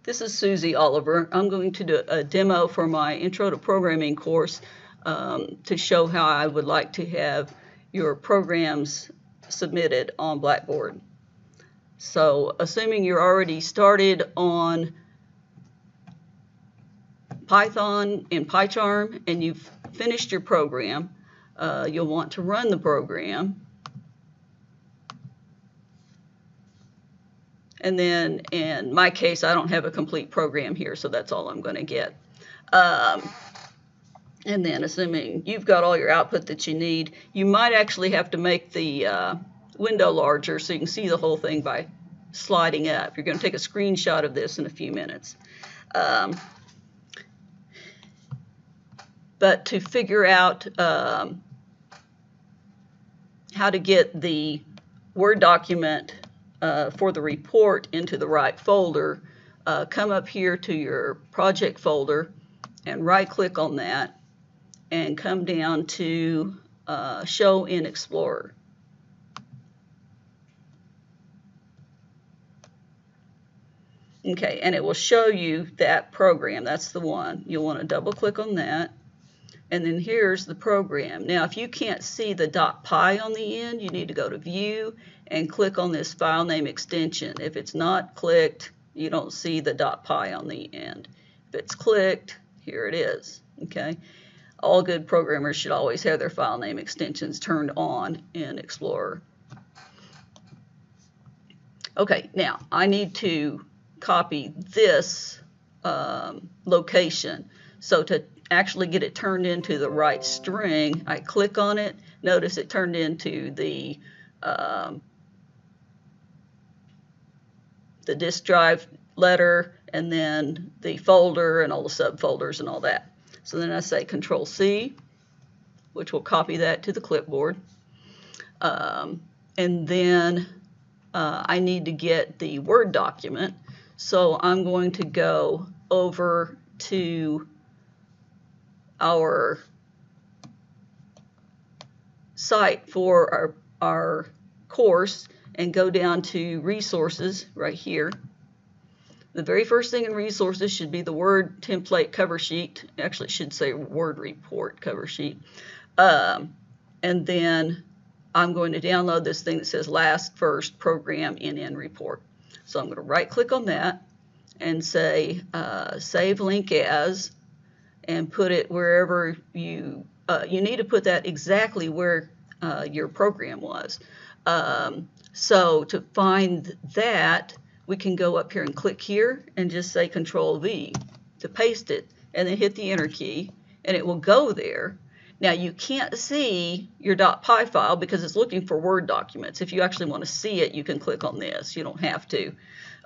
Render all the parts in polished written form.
This is Susie Oliver. I'm going to do a demo for my Intro to Programming course to show how I would like to have your programs submitted on Blackboard. So, assuming you're already started on Python in PyCharm and you've finished your program, you'll want to run the program. And then in my case, I don't have a complete program here, so that's all I'm going to get. And then assuming you've got all your output that you need, you might actually have to make the window larger so you can see the whole thing by sliding up. You're going to take a screenshot of this in a few minutes. But to figure out how to get the Word document for the report into the right folder, come up here to your project folder and right-click on that and come down to Show in Explorer. Okay, and it will show you that program. That's the one. You'll want to double-click on that. And then here's the program. Now, if you can't see the .py on the end, you need to go to View and click on this file name extension. If it's not clicked, you don't see the .py on the end. If it's clicked, here it is. Okay. All good programmers should always have their file name extensions turned on in Explorer. Okay, now I need to copy this location. So to actually get it turned into the right string, I click on it. Notice it turned into the disk drive letter and then the folder and all the subfolders and all that. So then I say Control C, which will copy that to the clipboard. And then I need to get the Word document. So I'm going to go over to our site for our course and go down to Resources right here. The very first thing in Resources should be the Word template cover sheet. Actually, it should say Word report cover sheet. And then I'm going to download this thing that says Last First Program in report. So I'm going to right-click on that and say Save Link As, and put it wherever you need to put that exactly where your program was. So to find that, we can go up here and click here and just say Control V to paste it, and then hit the Enter key, and it will go there. Now you can't see your .py file because it's looking for Word documents. If you actually want to see it, you can click on this. You don't have to,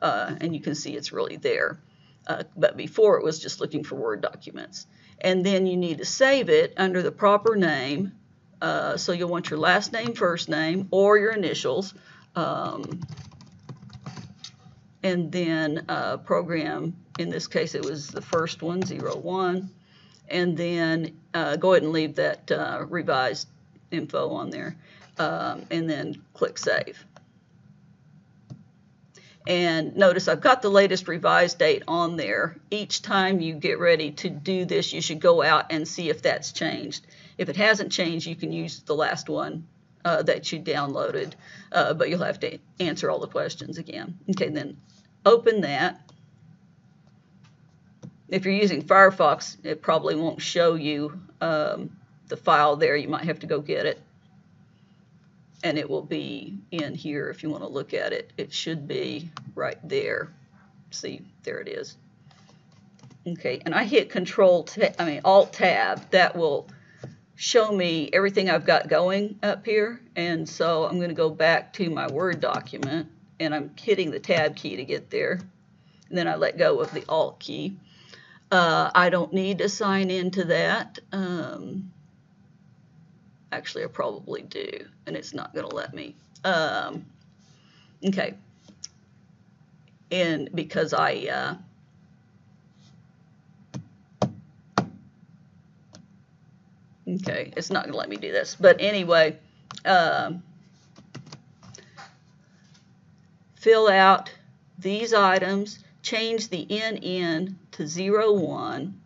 and you can see it's really there. But before it was just looking for Word documents. And then you need to save it under the proper name. So you'll want your last name, first name, or your initials. And then program, in this case it was the first one, 01. And then go ahead and leave that revised info on there. And then click Save. And notice I've got the latest revised date on there. Each time you get ready to do this, you should go out and see if that's changed. If it hasn't changed, you can use the last one that you downloaded, but you'll have to answer all the questions again. Okay, then open that. If you're using Firefox, it probably won't show you the file there. You might have to go get it. And it will be in here if you want to look at it. It should be right there. See, there it is. Okay, and I hit Alt Tab. That will show me everything I've got going up here. And so I'm going to go back to my Word document, and I'm hitting the Tab key to get there. And then I let go of the Alt key. I don't need to sign into that. Actually, I probably do, and it's not going to let me. Okay, and because I okay, it's not going to let me do this. But anyway, fill out these items change the NN to 0, 1.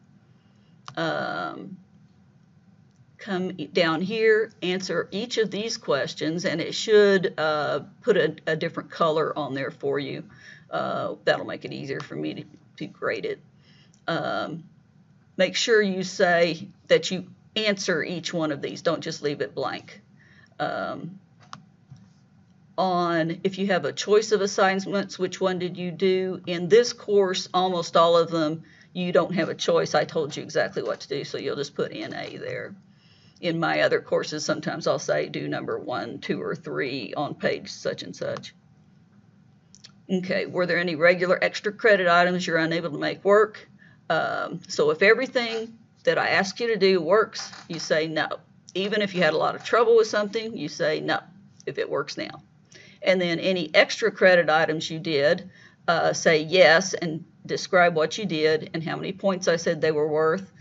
Come down here, answer each of these questions, and it should put a different color on there for you. That'll make it easier for me to grade it. Make sure you say that you answer each one of these. Don't just leave it blank. If you have a choice of assignments, which one did you do? In this course, almost all of them, you don't have a choice. I told you exactly what to do, so you'll just put NA there. In my other courses, sometimes I'll say do number 1, 2, or 3 on page such and such. Okay, were there any regular extra credit items you're unable to make work? So if everything that I ask you to do works, you say no. Even if you had a lot of trouble with something, you say no, if it works now. And then any extra credit items you did, say yes and describe what you did and how many points I said they were worth.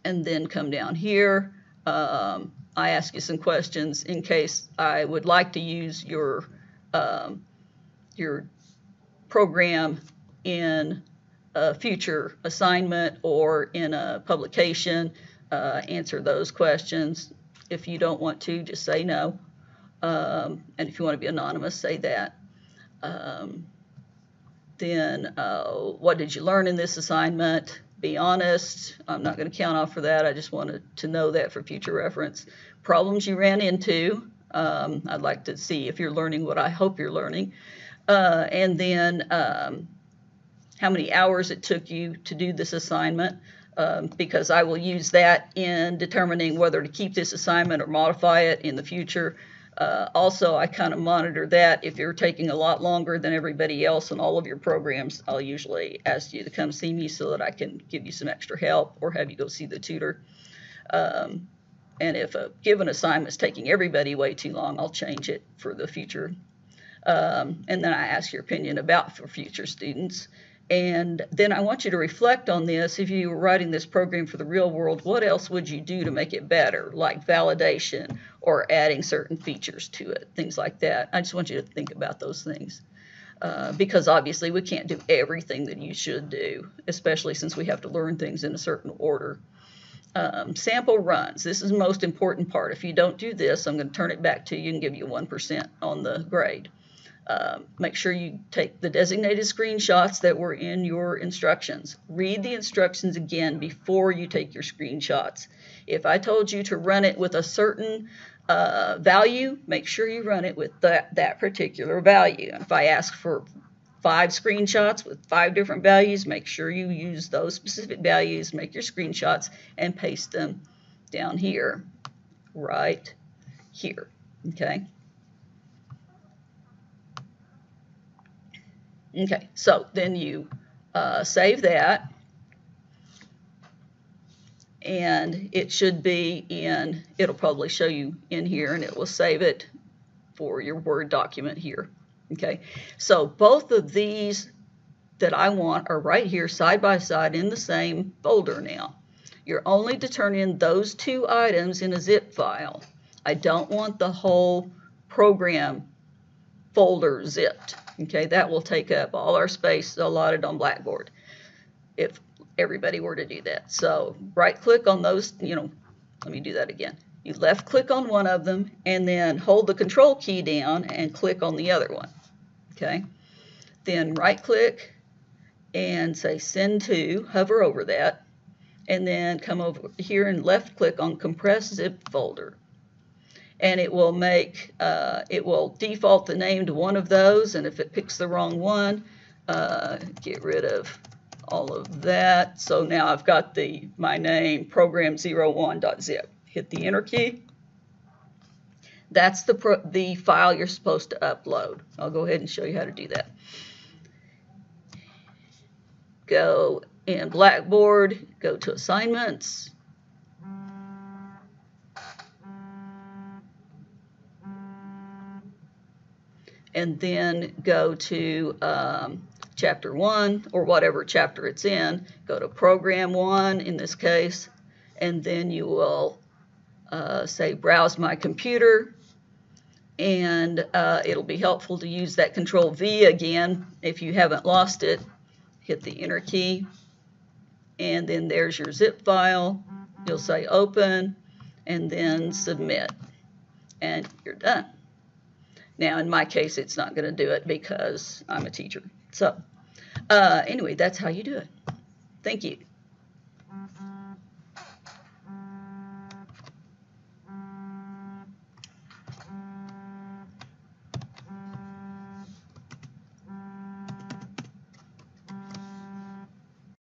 And then come down here. I ask you some questions in case I would like to use your program in a future assignment or in a publication. Answer those questions. If you don't want to, just say no. And if you want to be anonymous, say that. Then what did you learn in this assignment? Be honest. I'm not going to count off for that. I just wanted to know that for future reference. Problems you ran into. I'd like to see if you're learning what I hope you're learning. And then how many hours it took you to do this assignment, because I will use that in determining whether to keep this assignment or modify it in the future. Also, I kind of monitor that. If you're taking a lot longer than everybody else in all of your programs, I'll usually ask you to come see me so that I can give you some extra help or have you go see the tutor. And if a given assignment is taking everybody way too long, I'll change it for the future. And then I ask your opinion for future students. And then I want you to reflect on this. If you were writing this program for the real world, what else would you do to make it better, like validation or adding certain features to it, things like that. I just want you to think about those things. Because obviously we can't do everything that you should do, especially since we have to learn things in a certain order. Sample runs. This is the most important part. If you don't do this, I'm going to turn it back to you and give you 1% on the grade. Make sure you take the designated screenshots that were in your instructions. Read the instructions again before you take your screenshots. If I told you to run it with a certain value, make sure you run it with that particular value. And if I ask for 5 screenshots with 5 different values, make sure you use those specific values, make your screenshots, and paste them down here, right here, okay? Okay, so then you save that, and it should be in, it'll probably show you in here, and it will save it for your Word document here. Okay, so both of these that I want are right here side by side in the same folder now. You're only to turn in those 2 items in a zip file. I don't want the whole program folder zipped. Okay, that will take up all our space allotted on BlackBoard if everybody were to do that. So right click on those, let me do that again. You left click on one of them and then hold the control key down and click on the other one. Okay, then right click and say send to, hover over that, and then come over here and left click on compress zip folder. And it will it will default the name to one of those, and if it picks the wrong one, get rid of all of that. So now I've got my name, program01.zip. Hit the enter key. That's the file you're supposed to upload. I'll go ahead and show you how to do that. Go in BlackBoard, go to assignments. And then go to chapter 1 or whatever chapter it's in. Go to program 1 in this case, and then you will say browse my computer, and it'll be helpful to use that Control V again if you haven't lost it. Hit the Enter key, and then there's your zip file. You'll say Open, and then Submit, and you're done. Now, in my case, it's not going to do it because I'm a teacher. So, anyway, that's how you do it. Thank you.